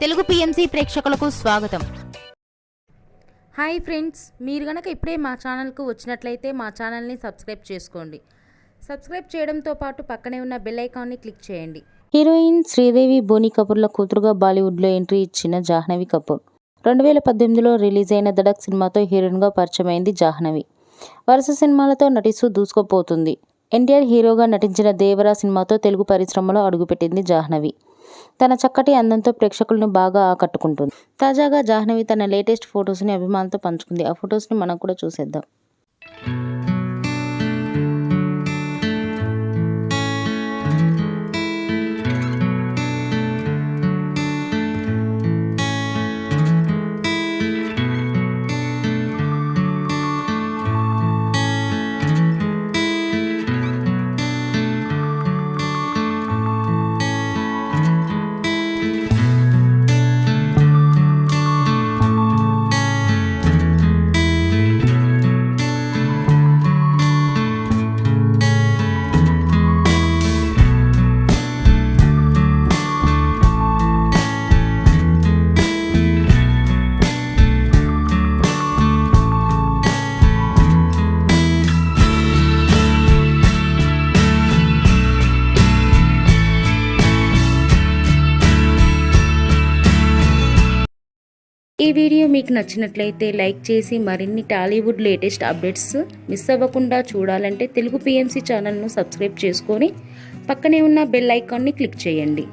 Telugu PMC ప్రేక్షకులకు స్వాగతం. Hi friends, మీరు గనక ఇప్పుడే మా ఛానల్కు వచ్చినట్లయితే మా ఛానల్ని సబ్స్క్రైబ్ చేసుకోండి. సబ్స్క్రైబ్ చేయడంతో పాటు పక్కనే ఉన్న బెల్ ఐకాన్ని క్లిక్ చేయండి. హీరోయిన్ శ్రీదేవి బోనీ కపూర్ల కూతురుగా బాలీవుడ్లో ఎంట్రీ ఇచ్చిన జాహ్నవి కపూర్ 2018లో రిలీజ్ అయిన దడక్ సినిమాతో హీరోయిన్గా పరిచయమైంది జాహ్నవి. వరుస సినిమాలతో నటిస్తూ దూసుకుపోతుంది. ఎన్టీఆర్ హీరోగా నటించిన దేవరా సినిమాతో తెలుగు పరిశ్రమలో అడుగుపెట్టింది జాహ్నవి. తన చక్కటి అందంతో ప్రేక్షకులను బాగా ఆకట్టుకుంటుంది. తాజాగా జాహ్నవి తన లేటెస్ట్ ఫొటోస్ని అభిమానులతో పంచుకుంది. ఆ ఫొటోస్ని మనం కూడా చూసేద్దాం. ఈ వీడియో మీకు నచ్చినట్లయితే లైక్ చేసి మరిన్ని టాలీవుడ్ లేటెస్ట్ అప్డేట్స్ మిస్ అవ్వకుండా చూడాలంటే తెలుగు పిఎంసి ఛానల్ను సబ్స్క్రైబ్ చేసుకొని పక్కనే ఉన్న బెల్ ఐకాన్ని క్లిక్ చేయండి.